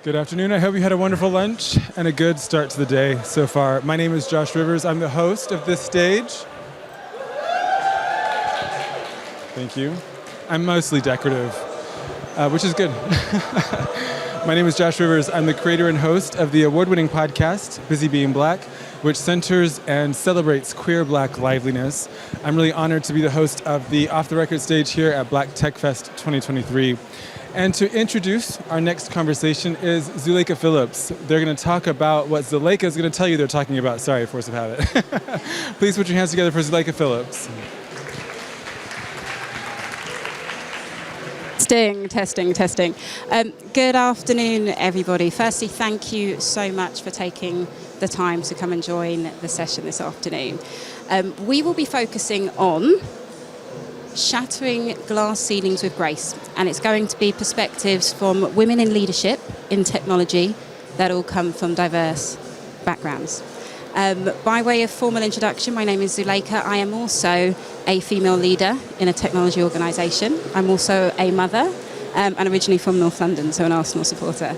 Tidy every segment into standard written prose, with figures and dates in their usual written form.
Good afternoon. I hope you had a wonderful lunch and a good start to the day so far. My name is Josh Rivers. I'm the host of this stage. Thank you. I'm mostly decorative, which is good. My name is Josh Rivers. I'm the creator and host of the award-winning podcast, Busy Being Black, which centers and celebrates queer Black liveliness. I'm really honored to be the host of the Off the Record stage here at Black Tech Fest 2023. And to introduce our next conversation is Zuleika Phillips. They're going to talk about what Zuleika is going to tell you they're talking about. Sorry, force of habit. Please put your hands together for Zuleika Phillips. Testing. Good afternoon, everybody. Firstly, thank you so much for taking the time to come and join the session this afternoon. We will be focusing on shattering glass ceilings with grace, and it's going to be perspectives from women in leadership in technology that all come from diverse backgrounds. By way of formal introduction, my name is Zuleika. I am also a female leader in a technology organisation. I'm also a mother, and originally from North London, so an Arsenal supporter.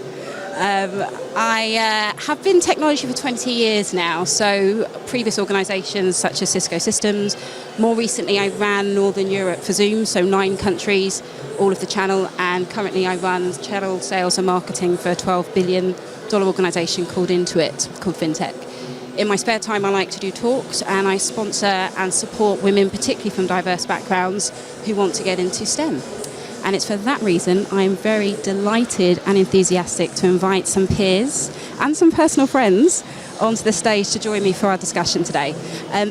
I have been in technology for 20 years now, so previous organisations such as Cisco Systems. More recently, I ran Northern Europe for Zoom, so 9 countries, all of the channel, and currently I run channel sales and marketing for a $12 billion organisation called Intuit, called FinTech. In my spare time, I like to do talks, and I sponsor and support women, particularly from diverse backgrounds, who want to get into STEM. And it's for that reason I'm very delighted and enthusiastic to invite some peers and some personal friends onto the stage to join me for our discussion today.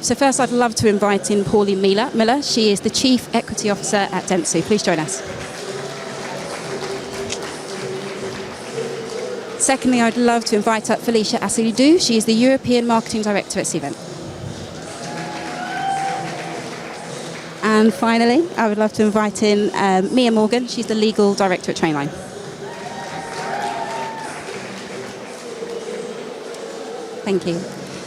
So first, I'd love to invite in Pauline Miller. She is the Chief Equity Officer at Dentsu. Please join us. Secondly, I'd love to invite up Felicia Assilidou. She is the European Marketing Director at Cvent. And finally, I would love to invite in Mia Morgan. She's the Legal Director at Trainline. Thank you.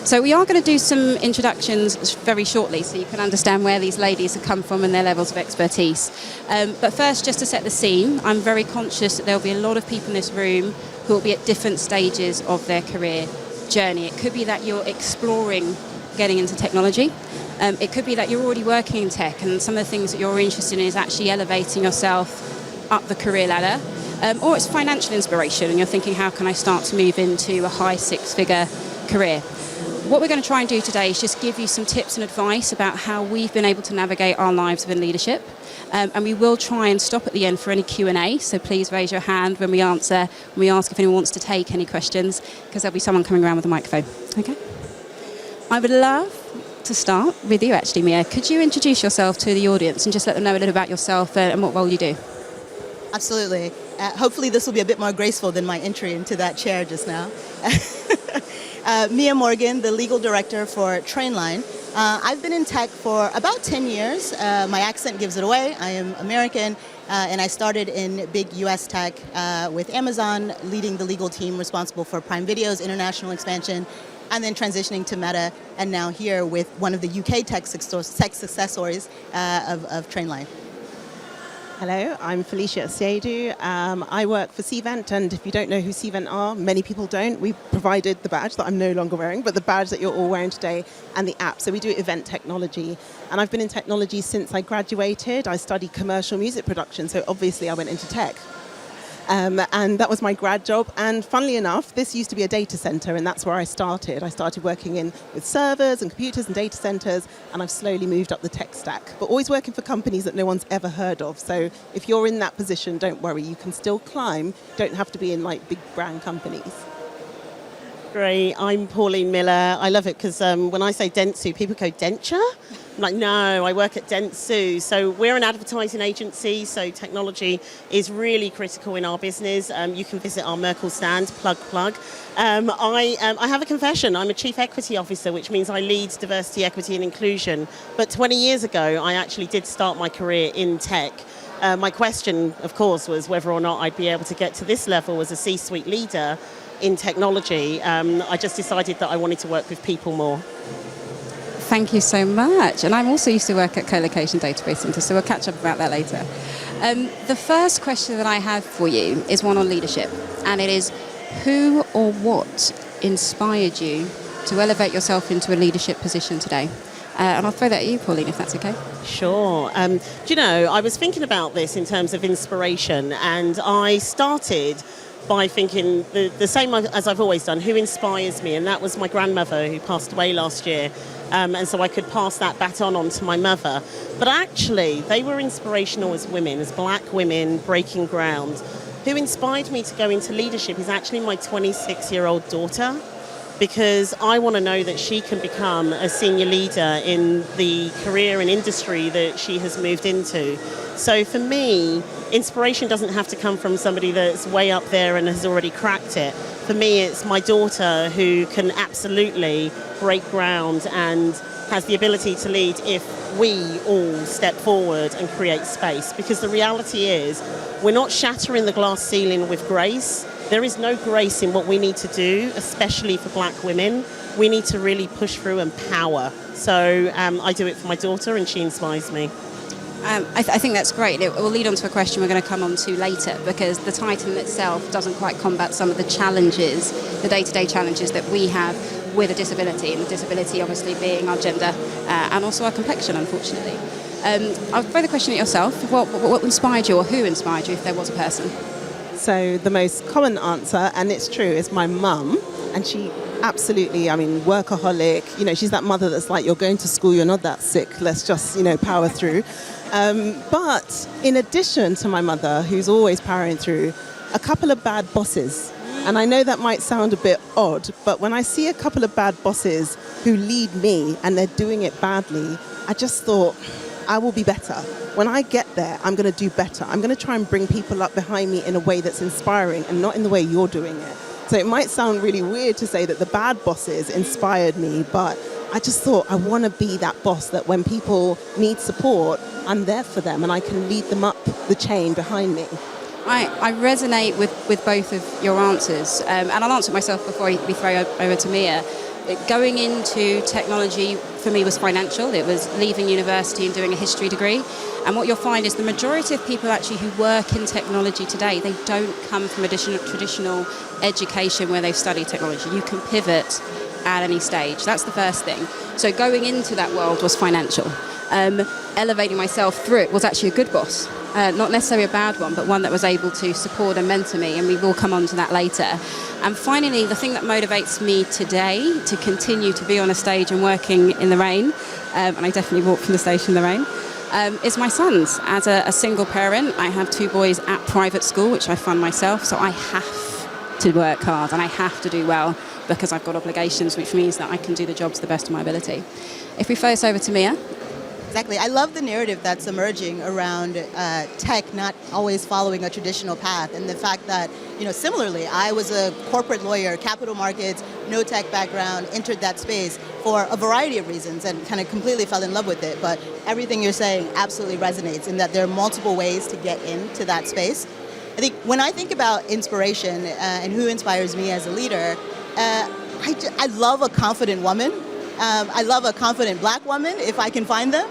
So we are going to do some introductions very shortly so you can understand where these ladies have come from and their levels of expertise. But first, just to set the scene, I'm very conscious that there will be a lot of people in this room who will be at different stages of their career journey. It could be that you're exploring getting into technology. It could be that you're already working in tech and some of the things that you're interested in is actually elevating yourself up the career ladder. Or it's financial inspiration and you're thinking, how can I start to move into a high 6-figure career? What we're going to try and do today is just give you some tips and advice about how we've been able to navigate our lives within leadership. And we will try and stop at the end for any Q&A, so please raise your hand when we answer, when we ask if anyone wants to take any questions, because there'll be someone coming around with a microphone. Okay? I would love to start with you, actually, Mia. Could you introduce yourself to the audience and just let them know a little about yourself and what role you do? Absolutely. Hopefully this will be a bit more graceful than my entry into that chair just now. Mia Morgan, the legal director for Trainline. I've been in tech for about 10 years. My accent gives it away. I am American, and I started in big US tech with Amazon, leading the legal team responsible for Prime Video's international expansion, and then transitioning to Meta, and now here with one of the UK tech success stories of Trainline. Hello, I'm Felicia Assilidou. I work for Cvent, and if you don't know who Cvent are, many people don't. We provided the badge that I'm no longer wearing, but the badge that you're all wearing today and the app. So we do event technology. And I've been in technology since I graduated. I studied commercial music production, so obviously I went into tech. And that was my grad job. And funnily enough, this used to be a data center, and that's where I started. I started working with servers and computers and data centers, and I've slowly moved up the tech stack, but always working for companies that no one's ever heard of. So if you're in that position, don't worry, you can still climb. Don't have to be in like big brand companies. Great, I'm Pauline Miller. I love it because when I say Dentsu, people go, Denture? I'm like, no, I work at Dentsu. So we're an advertising agency, so technology is really critical in our business. You can visit our Merkle stand, plug. I have a confession. I'm a Chief Equity Officer, which means I lead diversity, equity and inclusion. But 20 years ago, I actually did start my career in tech. My question, of course, was whether or not I'd be able to get to this level as a C-suite leader in technology. I just decided that I wanted to work with people more. Thank you so much. And I'm also used to work at Co-location Database Center, so we'll catch up about that later. The first question that I have for you is one on leadership, and it is, Who or what inspired you to elevate yourself into a leadership position today? And I'll throw that at you, Pauline, if that's okay. Sure. Do you know, I was thinking about this in terms of inspiration, and I started by thinking the same as I've always done, who inspires me? And that was my grandmother, who passed away last year. And so I could pass that baton on to my mother. But actually, they were inspirational as women, as black women breaking ground. Who inspired me to go into leadership is actually my 26-year-old daughter, because I want to know that she can become a senior leader in the career and industry that she has moved into. So for me, inspiration doesn't have to come from somebody that's way up there and has already cracked it. For me, it's my daughter who can absolutely break ground and has the ability to lead if we all step forward and create space. Because the reality is, we're not shattering the glass ceiling with grace. There is no grace in what we need to do, especially for black women. We need to really push through and power. So I do it for my daughter, and she inspires me. I think that's great. It will lead on to a question we're going to come on to later, because the title itself doesn't quite combat some of the challenges, the day-to-day challenges that we have with a disability, and the disability obviously being our gender and also our complexion, unfortunately. I'll throw the question at yourself. What inspired you, or who inspired you, if there was a person? So the most common answer, and it's true, is my mum. And she absolutely, workaholic. You know, she's that mother that's like, you're going to school, you're not that sick, let's just, power through. But in addition to my mother, who's always powering through, a couple of bad bosses. And I know that might sound a bit odd, but when I see a couple of bad bosses who lead me and they're doing it badly, I just thought, I will be better. When I get there, I'm going to do better. I'm going to try and bring people up behind me in a way that's inspiring and not in the way you're doing it. So it might sound really weird to say that the bad bosses inspired me, but I just thought I want to be that boss that when people need support, I'm there for them and I can lead them up the chain behind me. I resonate with both of your answers, and I'll answer it myself before we throw over to Mia. Going into technology for me was financial. It was leaving university and doing a history degree. And what you'll find is the majority of people actually who work in technology today, they don't come from traditional education where they've studied technology. You can pivot at any stage. That's the first thing. So going into that world was financial. Elevating myself through it was actually a good boss. Not necessarily a bad one, but one that was able to support and mentor me, and we will come on to that later. And finally, the thing that motivates me today to continue to be on a stage and working in the rain, and I definitely walk from the station in the rain, is my sons. As a single parent, I have 2 boys at private school, which I fund myself, so I have to work hard and I have to do well because I've got obligations, which means that I can do the job to the best of my ability. If we focus over to Mia. Exactly. I love the narrative that's emerging around tech not always following a traditional path, and the fact that, similarly, I was a corporate lawyer, capital markets, no tech background, entered that space for a variety of reasons and kind of completely fell in love with it. But everything you're saying absolutely resonates in that there are multiple ways to get into that space. I think when I think about inspiration and who inspires me as a leader, I love a confident woman. I love a confident black woman, if I can find them,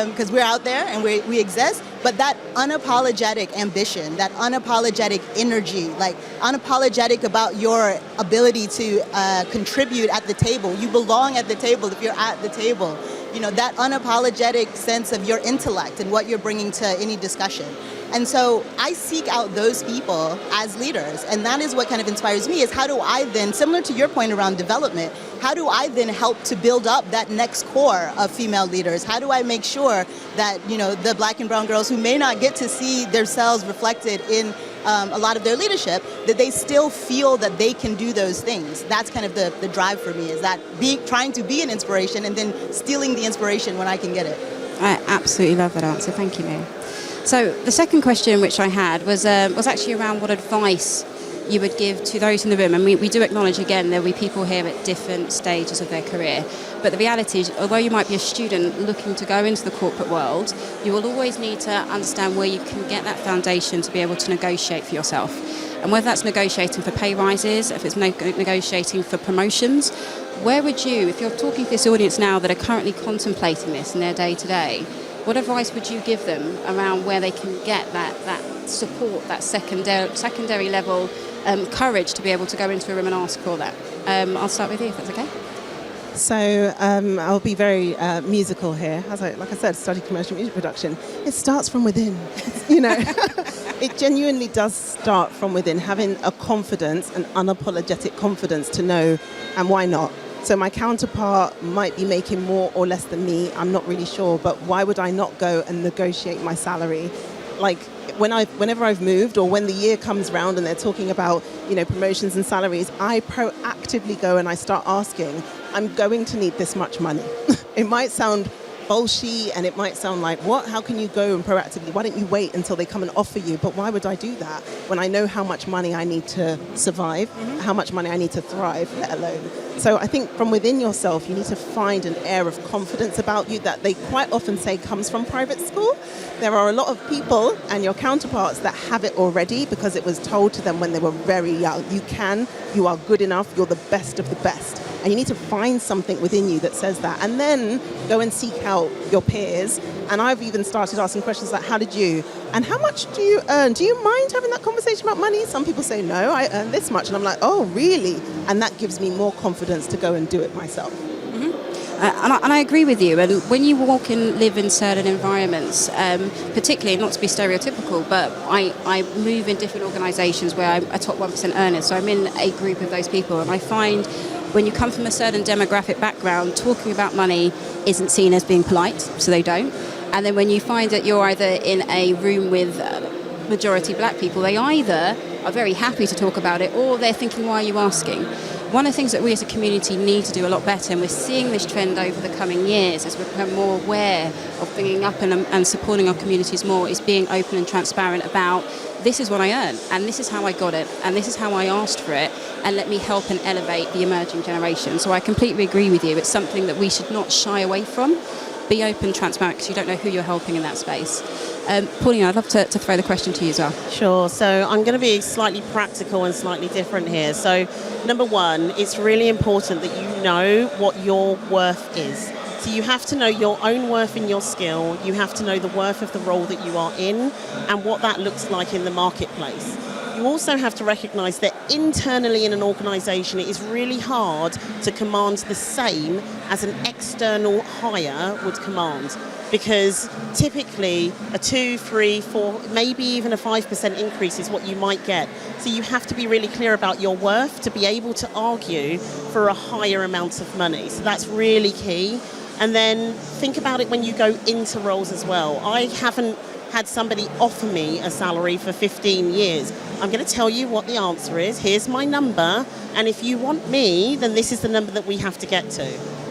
because we're out there and we exist. But that unapologetic ambition, that unapologetic energy, like unapologetic about your ability to contribute at the table. You belong at the table if you're at the table. That unapologetic sense of your intellect and what you're bringing to any discussion. And so I seek out those people as leaders, and that is what kind of inspires me, is how do I then, similar to your point around development, how do I then help to build up that next core of female leaders? How do I make sure that, the black and brown girls who may not get to see themselves reflected in a lot of their leadership, that they still feel that they can do those things? That's kind of the drive for me, is that trying to be an inspiration and then stealing the inspiration when I can get it. I absolutely love that answer. Thank you, Mia. So the second question which I had was actually around what advice you would give to those in the room. And we do acknowledge, again, there will be people here at different stages of their career. But the reality is, although you might be a student looking to go into the corporate world, you will always need to understand where you can get that foundation to be able to negotiate for yourself. And whether that's negotiating for pay rises, if it's negotiating for promotions, where would you, if you're talking to this audience now that are currently contemplating this in their day-to-day, what advice would you give them around where they can get that support, that secondary level courage to be able to go into a room and ask for that. I'll start with you, if that's okay. So I'll be very musical here. Like I said, study commercial music production. It starts from within, you know. It genuinely does start from within, having a confidence, an unapologetic confidence to know, and why not? So my counterpart might be making more or less than me, I'm not really sure, but why would I not go and negotiate my salary? Like whenever I've moved, or when the year comes round and they're talking about, you know, promotions and salaries, I proactively go and I start asking, I'm going to need this much money. It might sound bullshit and it might sound like, what? How can you go and proactively? Why don't you wait until they come and offer you? But why would I do that when I know how much money I need to survive, how much money I need to thrive, let alone? So I think from within yourself, you need to find an air of confidence about you that they quite often say comes from private school. There are a lot of people and your counterparts that have it already because it was told to them when they were very young. You are good enough, you're the best of the best. And you need to find something within you that says that. And then go and seek out your peers. And I've even started asking questions like, how did you? And how much do you earn? Do you mind having that conversation about money? Some people say, no, I earn this much. And I'm like, oh, really? And that gives me more confidence to go and do it myself. And I agree with you. And when you walk and live in certain environments, particularly, not to be stereotypical, but I move in different organisations where I'm a top 1% earner. So I'm in a group of those people. And I find when you come from a certain demographic background, talking about money isn't seen as being polite, so they don't. And then when you find that you're either in a room with majority black people, they either are very happy to talk about it or they're thinking, why are you asking? One of the things that we as a community need to do a lot better, and we're seeing this trend over the coming years as we become more aware of bringing up and supporting our communities more, is being open and transparent about, this is what I earn, and this is how I got it, and this is how I asked for it, and let me help and elevate the emerging generation. So I completely agree with you. It's something that we should not shy away from. Be open, transparent, because you don't know who you're helping in that space. Pauline, I'd love to throw the question to you as well. Sure. So I'm going to be slightly practical and slightly different here. So number one, it's really important that you know what your worth is. So you have to know your own worth in your skill. You have to know the worth of the role that you are in and what that looks like in the marketplace. You also have to recognise that internally in an organisation, it is really hard to command the same as an external hire would command. Because typically a 2, 3, 4, maybe even a 5% increase is what you might get. So you have to be really clear about your worth to be able to argue for a higher amount of money. So that's really key. And then think about it when you go into roles as well. I haven't had somebody offer me a salary for 15 years. I'm going to tell you what the answer is. Here's my number. And if you want me, then this is the number that we have to get to.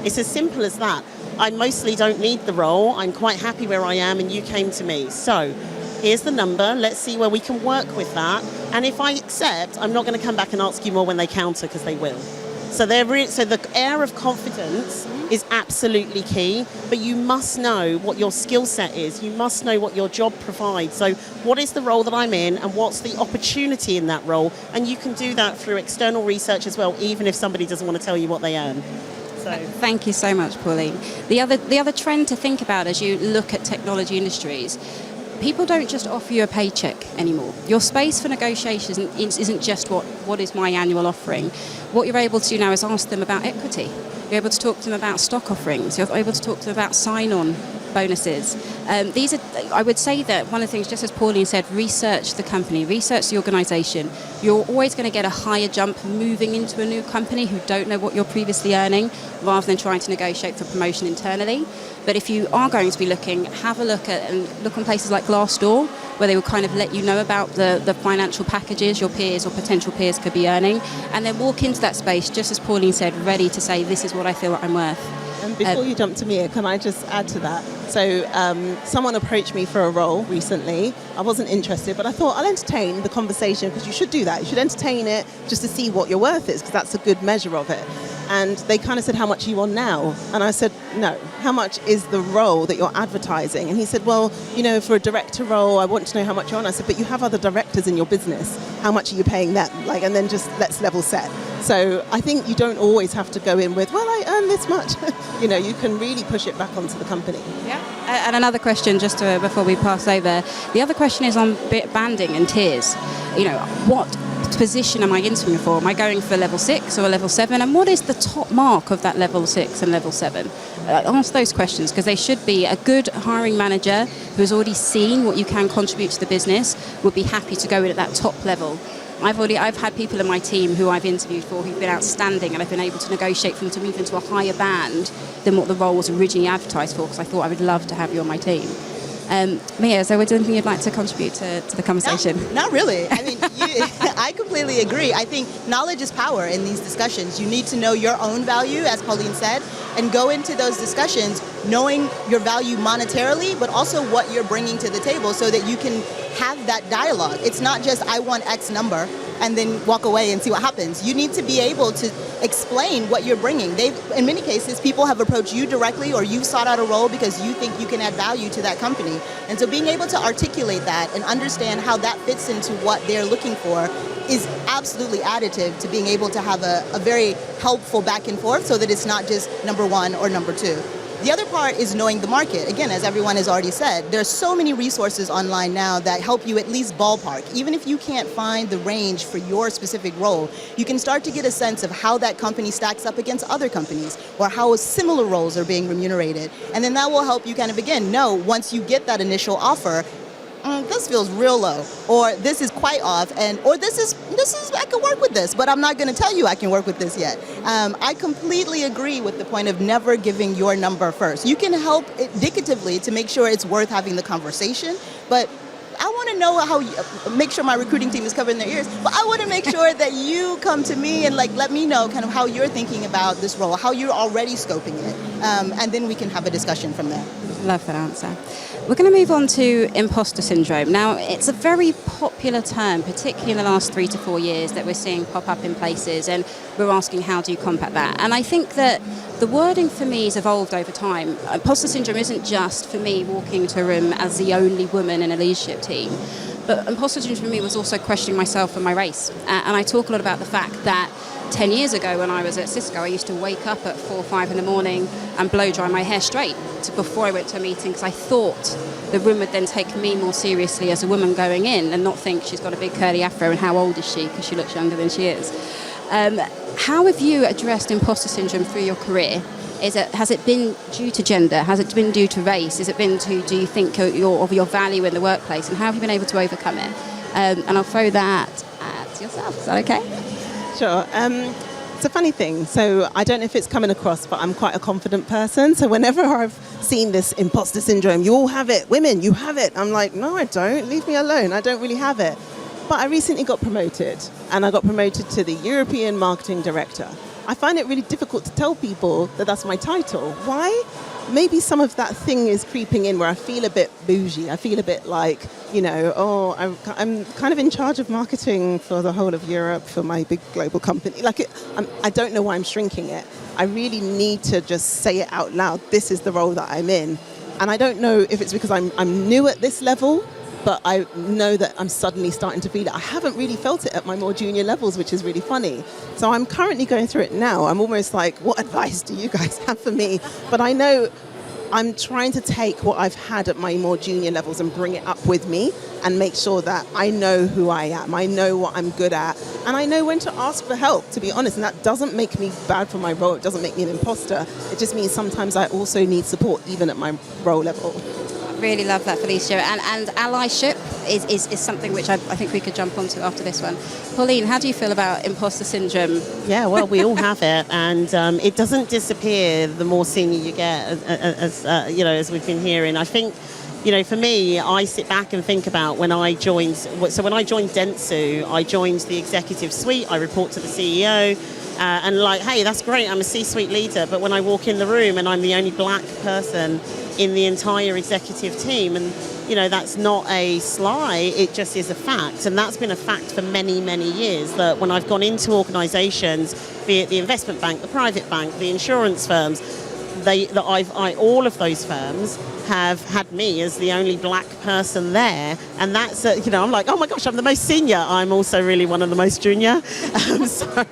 It's as simple as that. I mostly don't need the role. I'm quite happy where I am and you came to me. So here's the number. Let's see where we can work with that. And if I accept, I'm not going to come back and ask you more when they counter, because they will. So the air of confidence is absolutely key, but you must know what your skill set is. You must know what your job provides. So what is the role that I'm in and what's the opportunity in that role? And you can do that through external research as well, even if somebody doesn't want to tell you what they earn. So. Thank you so much, Pauline. The other trend to think about as you look at technology industries, people don't just offer you a paycheck anymore. Your space for negotiation isn't just what is my annual offering. What you're able to do now is ask them about equity. You're able to talk to them about stock offerings. You're able to talk to them about sign-on bonuses. These are, I would say that one of the things, just as Pauline said, research the company, research the organisation. You're always going to get a higher jump moving into a new company who don't know what you're previously earning, rather than trying to negotiate for promotion internally. But if you are going to be looking, have a look on places like Glassdoor, where they will kind of let you know about the financial packages your peers or potential peers could be earning, and then walk into that space, just as Pauline said, ready to say, this is what I feel like I'm worth. And before you jump to Mia, can I just add to that? So someone approached me for a role recently. I wasn't interested, but I thought I'll entertain the conversation, because you should do that. You should entertain it just to see what your worth is, because that's a good measure of it. And they kind of said, how much are you on now? And I said, no, how much is the role that you're advertising? And he said, well, for a director role, I want to know how much you're on. I said, but you have other directors in your business. How much are you paying them? And then just let's level set. So I think you don't always have to go in with, well, I earn this much. You can really push it back onto the company. Yeah. And another question, just before we pass over, the other question is on banding and tiers. What position am I interviewing for? Am I going for level 6 or a level 7? And what is the top mark of that level 6 and level 7? Ask those questions, because they should be. A good hiring manager who has already seen what you can contribute to the business would be happy to go in at that top level. I've had people in my team who I've interviewed for who've been outstanding, and I've been able to negotiate for them to move into a higher band than what the role was originally advertised for, because I thought I would love to have you on my team. Mia, so is there anything you'd like to contribute to the conversation? Not really. I mean, I completely agree. I think knowledge is power in these discussions. You need to know your own value, as Pauline said, and go into those discussions knowing your value monetarily, but also what you're bringing to the table so that you can have that dialogue. It's not just, I want X number, and then walk away and see what happens. You need to be able to explain what you're bringing. In many cases, people have approached you directly, or you've sought out a role because you think you can add value to that company. And so being able to articulate that and understand how that fits into what they're looking for is absolutely additive to being able to have a very helpful back and forth, so that it's not just number one or number two. The other part is knowing the market. Again, as everyone has already said, there's so many resources online now that help you at least ballpark. Even if you can't find the range for your specific role, you can start to get a sense of how that company stacks up against other companies, or how similar roles are being remunerated. And then that will help you kind of, again, know once you get that initial offer, this feels real low, or this is quite off, or this is I can work with this, but I'm not going to tell you I can work with this yet. I completely agree with the point of never giving your number first. You can help indicatively to make sure it's worth having the conversation, but I want to know how make sure my recruiting team is covering their ears, but I want to make sure that you come to me and let me know kind of how you're thinking about this role, how you're already scoping it, and then we can have a discussion from there. Love that answer. We're going to move on to imposter syndrome. Now, it's a very popular term, particularly in the last 3 to 4 years, that we're seeing pop up in places, and we're asking, how do you combat that? And I think that the wording for me has evolved over time. Imposter syndrome isn't just for me walking into a room as the only woman in a leadership team, but imposter syndrome for me was also questioning myself and my race. And I talk a lot about the fact that 10 years ago when I was at Cisco, I used to wake up at 4 or 5 in the morning and blow dry my hair straight before I went to a meeting, because I thought the room would then take me more seriously as a woman going in and not think she's got a big curly afro and how old is she, because she looks younger than she is. How have you addressed imposter syndrome through your career? Has it been due to gender? Has it been due to race? Has it been to, do you think, of your value in the workplace? And how have you been able to overcome it? And I'll throw that at yourself. Is that okay? Sure. It's a funny thing. So I don't know if it's coming across, but I'm quite a confident person. So whenever I've seen this imposter syndrome, you all have it, women, you have it. I'm like, no, I don't. Leave me alone. I don't really have it. But I recently got promoted, and I got promoted to the European Marketing Director. I find it really difficult to tell people that that's my title. Why? Maybe some of that thing is creeping in where I feel a bit bougie. I feel a bit like, I'm kind of in charge of marketing for the whole of Europe for my big global company. I don't know why I'm shrinking it. I really need to just say it out loud. This is the role that I'm in. And I don't know if it's because I'm new at this level, but I know that I'm suddenly starting to feel it. I haven't really felt it at my more junior levels, which is really funny. So I'm currently going through it now. I'm almost like, what advice do you guys have for me? But I know I'm trying to take what I've had at my more junior levels and bring it up with me and make sure that I know who I am. I know what I'm good at. And I know when to ask for help, to be honest. And that doesn't make me bad for my role. It doesn't make me an imposter. It just means sometimes I also need support, even at my role level. Really love that, Felicia. And allyship is something which I think we could jump onto after this one. Pauline, how do you feel about imposter syndrome? Yeah, well, we all have it, and it doesn't disappear the more senior you get, as we've been hearing. I think, for me, I sit back and think about when I joined. So when I joined Dentsu, I joined the executive suite. I report to the CEO. And hey, that's great, I'm a C-suite leader, but when I walk in the room and I'm the only black person in the entire executive team, and that's not a sly, it just is a fact. And that's been a fact for many, many years, that when I've gone into organisations, be it the investment bank, the private bank, the insurance firms, all of those firms have had me as the only black person there, and that's I'm like, oh my gosh, I'm the most senior. I'm also really one of the most junior. So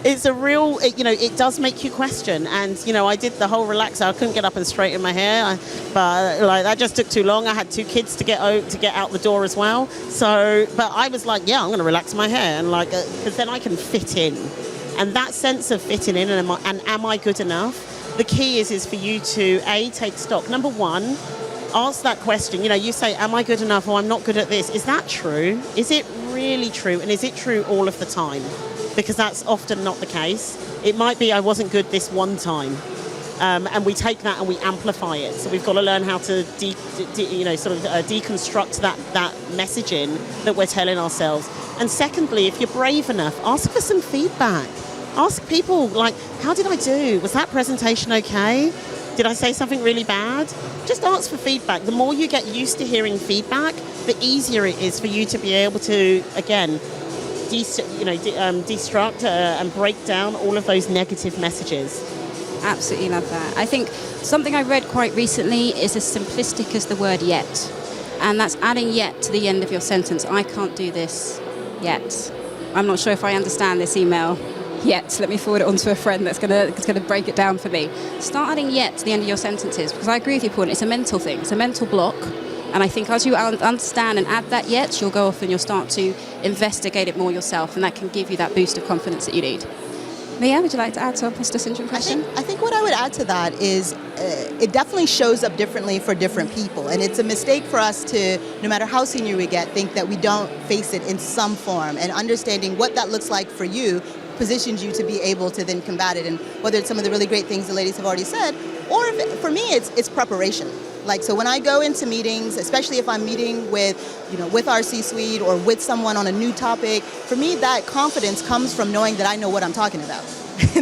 it's a real, it does make you question. And I did the whole relaxer. I couldn't get up and straighten my hair, but like that just took too long. I had 2 kids to get out the door as well. So, but I was like, yeah, I'm going to relax my hair, and because then I can fit in. And that sense of fitting in and am I good enough? The key is for you to take stock. Number one, ask that question. You say, am I good enough, or I'm not good at this? Is that true? Is it really true? And is it true all of the time? Because that's often not the case. It might be I wasn't good this one time. And we take that and we amplify it. So we've got to learn how to deconstruct that messaging that we're telling ourselves. And secondly, if you're brave enough, ask for some feedback. Ask people, like, how did I do? Was that presentation okay? Did I say something really bad? Just ask for feedback. The more you get used to hearing feedback, the easier it is for you to be able to, again, destruct and break down all of those negative messages. Absolutely love that. I think something I read quite recently is as simplistic as the word yet. And that's adding yet to the end of your sentence. I can't do this yet. I'm not sure if I understand this email yet. Let me forward it on to a friend that's going to break it down for me. Start adding yet to the end of your sentences, because I agree with you, Paul. It's a mental thing. It's a mental block. And I think as you understand and add that yet, you'll go off and you'll start to investigate it more yourself, and that can give you that boost of confidence that you need. Mia, would you like to add to our imposter syndrome question? I think what I would add to that is it definitely shows up differently for different people. And it's a mistake for us to, no matter how senior we get, think that we don't face it in some form. And understanding what that looks like for you positions you to be able to then combat it. And whether it's some of the really great things the ladies have already said, or for me, it's preparation. Like, so when I go into meetings, especially if I'm meeting with our C-suite or with someone on a new topic, for me, that confidence comes from knowing that I know what I'm talking about.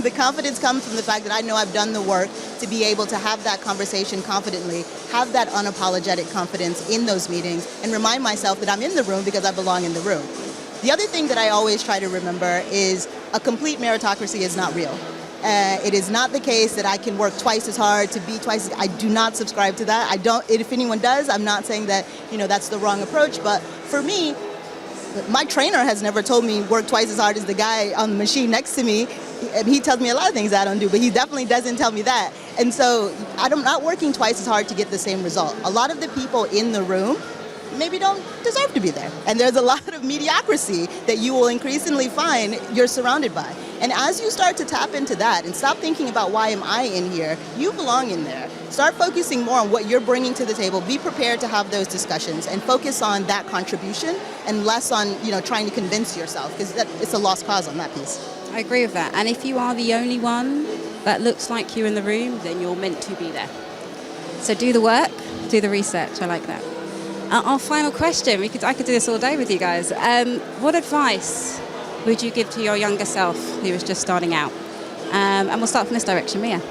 The confidence comes from the fact that I know I've done the work to be able to have that conversation confidently, have that unapologetic confidence in those meetings, and remind myself that I'm in the room because I belong in the room. The other thing that I always try to remember is a complete meritocracy is not real. It is not the case that I can work twice as hard to be twice as, I do not subscribe to that. If anyone does, I'm not saying that, that's the wrong approach, but for me, my trainer has never told me work twice as hard as the guy on the machine next to me. And he tells me a lot of things I don't do, but he definitely doesn't tell me that. And so I'm not working twice as hard to get the same result. A lot of the people in the room maybe don't deserve to be there. And there's a lot of mediocrity that you will increasingly find you're surrounded by. And as you start to tap into that and stop thinking about why am I in here, you belong in there. Start focusing more on what you're bringing to the table. Be prepared to have those discussions and focus on that contribution and less on trying to convince yourself, because it's a lost cause on that piece. I agree with that. And if you are the only one that looks like you in the room, then you're meant to be there. So do the work, do the research. I like that. Our final question, I could do this all day with you guys. What advice would you give to your younger self who was just starting out? And we'll start from this direction. Mia.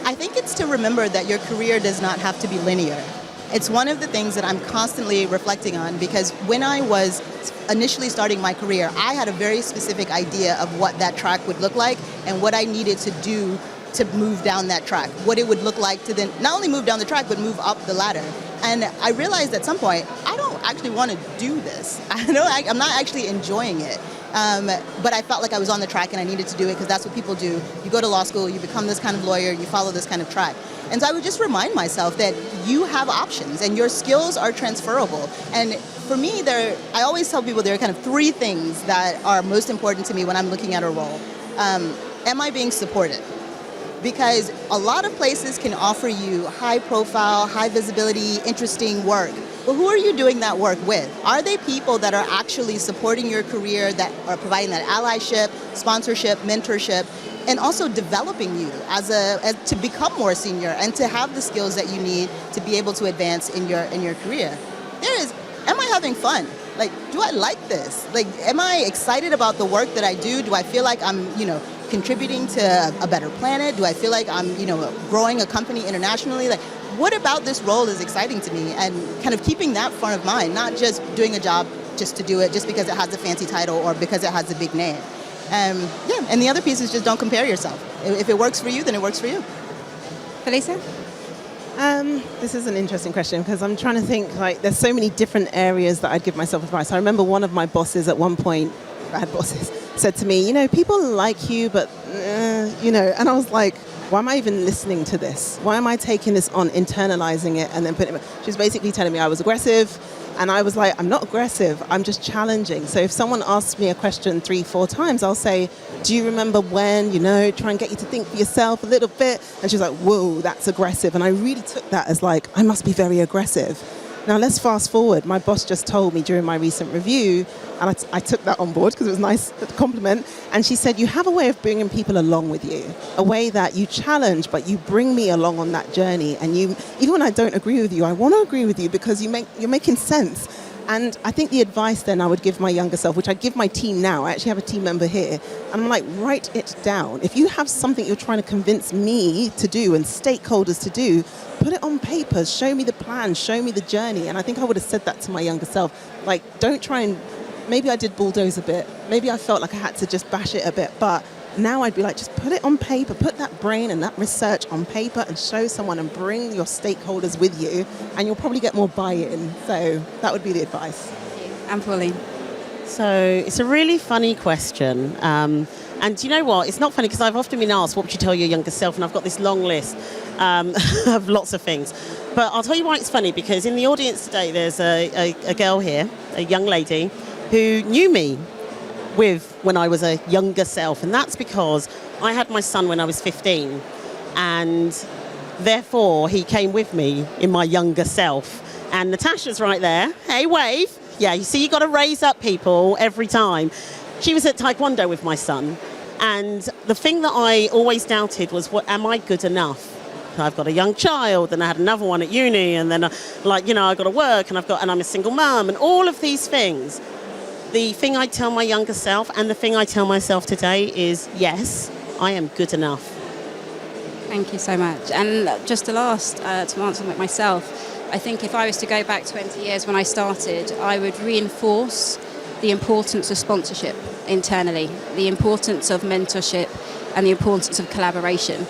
I think it's to remember that your career does not have to be linear. It's one of the things that I'm constantly reflecting on, because when I was initially starting my career, I had a very specific idea of what that track would look like and what I needed to do to move down that track, what it would look like to then not only move down the track, but move up the ladder. And I realized at some point, I don't actually want to do this. I'm not actually enjoying it. But I felt like I was on the track and I needed to do it because that's what people do. You go to law school, you become this kind of lawyer, you follow this kind of track. And so I would just remind myself that you have options and your skills are transferable. And for me, I always tell people there are kind of 3 things that are most important to me when I'm looking at a role. Am I being supported? Because a lot of places can offer you high profile, high visibility, interesting work. But who are you doing that work with? Are they people that are actually supporting your career, that are providing that allyship, sponsorship, mentorship, and also developing you as to become more senior and to have the skills that you need to be able to advance in your career? Am I having fun? Like, do I like this? Like, am I excited about the work that I do? Do I feel like I'm, contributing to a better planet? Do I feel like I'm, growing a company internationally? Like, what about this role is exciting to me? And kind of keeping that front of mind, not just doing a job just to do it, just because it has a fancy title or because it has a big name. Yeah, and the other piece is just don't compare yourself. If it works for you, then it works for you. Felicia? This is an interesting question because I'm trying to think, like, there's so many different areas that I'd give myself advice. I remember one of my bosses at one point, bad bosses, said to me, people like you, but, and I was like, why am I even listening to this? Why am I taking this on, internalizing it, and then putting it? She was basically telling me I was aggressive, and I was like, I'm not aggressive, I'm just challenging. So if someone asks me a question 3-4 times, I'll say, do you remember when, try and get you to think for yourself a little bit. And she's like, whoa, that's aggressive. And I really took that as like, I must be very aggressive. Now let's fast forward. My boss just told me during my recent review, and I took that on board because it was a nice compliment. And she said, you have a way of bringing people along with you, a way that you challenge, but you bring me along on that journey. And even when I don't agree with you, I want to agree with you because you're making sense. And I think the advice then I would give my younger self, which I give my team now, I actually have a team member here, and I'm like, write it down. If you have something you're trying to convince me to do and stakeholders to do, put it on paper, show me the plan, show me the journey. And I think I would have said that to my younger self. Like, don't try and, maybe I did bulldoze a bit, maybe I felt like I had to just bash it a bit, but now I'd be like, just put it on paper, put that brain and that research on paper and show someone and bring your stakeholders with you, and you'll probably get more buy-in. So that would be the advice. And Pauline? So it's a really funny question. And you know what? It's not funny because I've often been asked, what would you tell your younger self? And I've got this long list of lots of things. But I'll tell you why it's funny, because in the audience today, there's a girl here, a young lady, who knew me when I was a younger self. And that's because I had my son when I was 15. And therefore, he came with me in my younger self. And Natasha's right there. Hey, wave. Yeah, you see, you got to raise up people every time. She was at Taekwondo with my son. And the thing that I always doubted was, am I good enough? I've got a young child, and I had another one at uni, and then, I've got to work, and I'm a single mum, and all of these things. The thing I tell my younger self and the thing I tell myself today is, yes, I am good enough. Thank you so much. And just to answer myself, I think if I was to go back 20 years when I started, I would reinforce the importance of sponsorship internally, the importance of mentorship, and the importance of collaboration.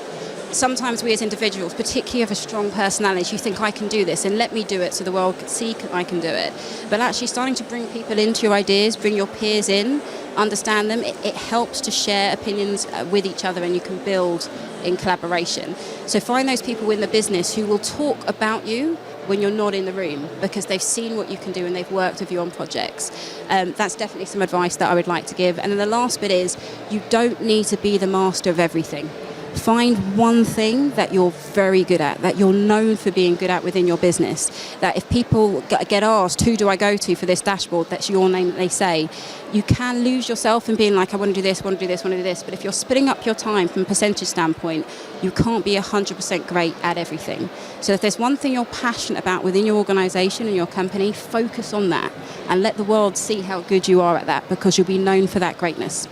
Sometimes we as individuals, particularly of a strong personality, you think, I can do this and let me do it so the world can see I can do it. But actually starting to bring people into your ideas, bring your peers in, understand them, it helps to share opinions with each other, and you can build in collaboration. So find those people in the business who will talk about you when you're not in the room, because they've seen what you can do and they've worked with you on projects. That's definitely some advice that I would like to give. And then the last bit is, you don't need to be the master of everything. Find one thing that you're very good at, that you're known for being good at within your business. That if people get asked, who do I go to for this dashboard, that's your name that they say, you can lose yourself in being like, I want to do this, want to do this, want to do this. But if you're splitting up your time from a percentage standpoint, you can't be 100% great at everything. So if there's one thing you're passionate about within your organization and your company, focus on that and let the world see how good you are at that, because you'll be known for that greatness.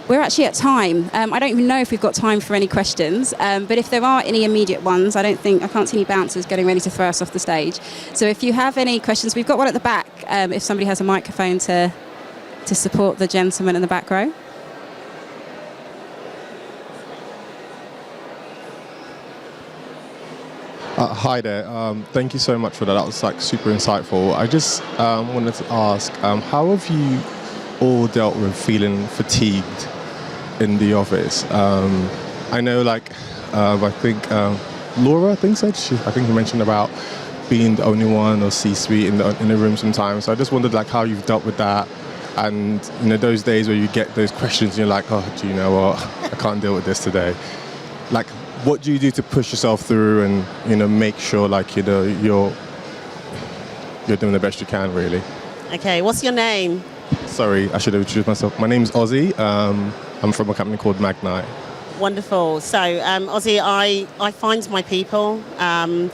We're actually at time. I don't even know if we've got time for any questions, but if there are any immediate ones, I can't see any bouncers getting ready to throw us off the stage. So if you have any questions, we've got one at the back, if somebody has a microphone to support the gentleman in the back row. Hi there. Thank you so much for that. That was super insightful. I just wanted to ask, how have you all dealt with feeling fatigued in the office? I know, I think Laura, I think you mentioned about being the only one or C-suite in the room sometimes. So I just wondered how you've dealt with that, and those days where you get those questions and you're like, oh, do you know what? I can't deal with this today. What do you do to push yourself through and make sure you're doing the best you can, really? Okay, what's your name? Sorry, I should have introduced myself. My name's Ozzy. I'm from a company called Magnite. Wonderful. So, Ozzy, I find my people, and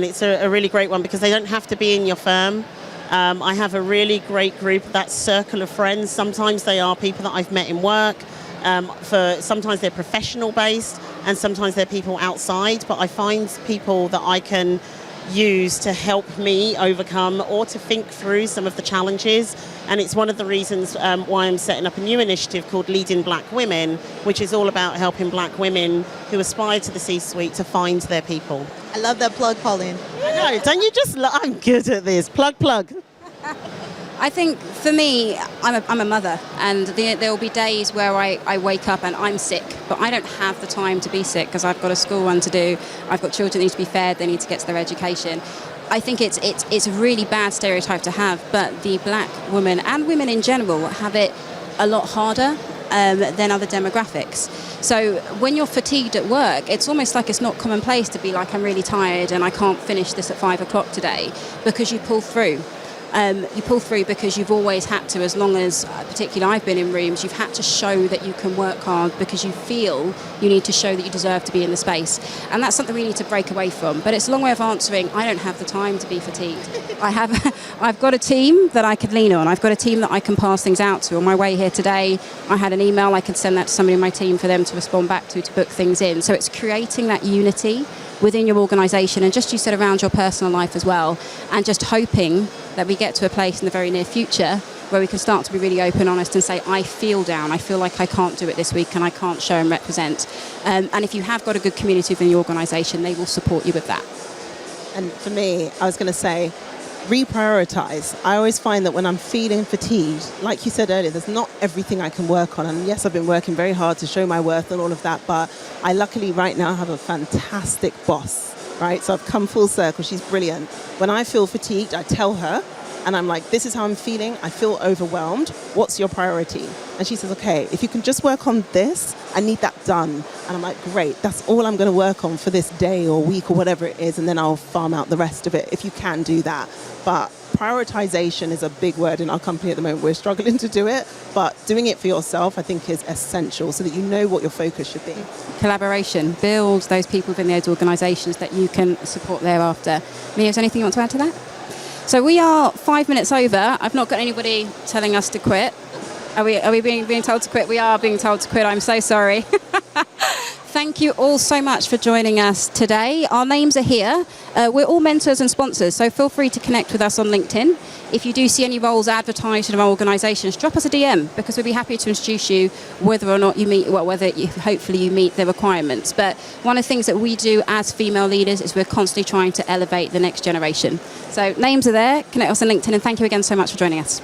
it's a really great one because they don't have to be in your firm. I have a really great group, that circle of friends. Sometimes they are people that I've met in work. Sometimes they're professional based, and sometimes they're people outside. But I find people that I can use to help me overcome or to think through some of the challenges. And it's one of the reasons why I'm setting up a new initiative called Leading Black Women, which is all about helping black women who aspire to the C-suite to find their people. I love that plug, Pauline. I know, don't you just I'm good at this. Plug. I think for me, I'm a mother, and there will be days where I wake up and I'm sick, but I don't have the time to be sick because I've got a school run to do. I've got children that need to be fed. They need to get to their education. I think it's a really bad stereotype to have, but the black woman and women in general have it a lot harder than other demographics. So when you're fatigued at work, it's almost like it's not commonplace to be like, I'm really tired and I can't finish this at 5 o'clock today, because you pull through. You pull through because you've always had to, as long as, particularly I've been in rooms, you've had to show that you can work hard because you feel you need to show that you deserve to be in the space. And that's something we need to break away from. But it's a long way of answering, I don't have the time to be fatigued. I've got a team that I could lean on. I've got a team that I can pass things out to. On my way here today, I had an email, I could send that to somebody in my team for them to respond back to book things in. So it's creating that unity within your organisation, and just you said around your personal life as well, and just hoping that we get to a place in the very near future where we can start to be really open, honest, and say, I feel down, I feel like I can't do it this week and I can't show and represent. And if you have got a good community within your organisation, they will support you with that. And for me, I was going to say, reprioritize. I always find that when I'm feeling fatigued, like you said earlier, there's not everything I can work on. And yes, I've been working very hard to show my worth and all of that, but I luckily right now have a fantastic boss, right? So I've come full circle. She's brilliant. When I feel fatigued, I tell her, and I'm like, this is how I'm feeling. I feel overwhelmed. What's your priority? And she says, okay, if you can just work on this, I need that done. And I'm like, great, that's all I'm going to work on for this day or week or whatever it is, and then I'll farm out the rest of it if you can do that. But prioritization is a big word in our company at the moment. We're struggling to do it, but doing it for yourself, I think, is essential so that you know what your focus should be. Collaboration. Build those people within those organisations that you can support thereafter. Mia, is there anything you want to add to that? So we are 5 minutes over. I've not got anybody telling us to quit. Are we being told to quit? We are being told to quit. I'm so sorry. Thank you all so much for joining us today. Our names are here. We're all mentors and sponsors, so feel free to connect with us on LinkedIn. If you do see any roles advertised in our organisations, drop us a DM, because we'd be happy to introduce you whether or not you meet, hopefully you meet the requirements. But one of the things that we do as female leaders is we're constantly trying to elevate the next generation. So names are there. Connect us on LinkedIn, and thank you again so much for joining us.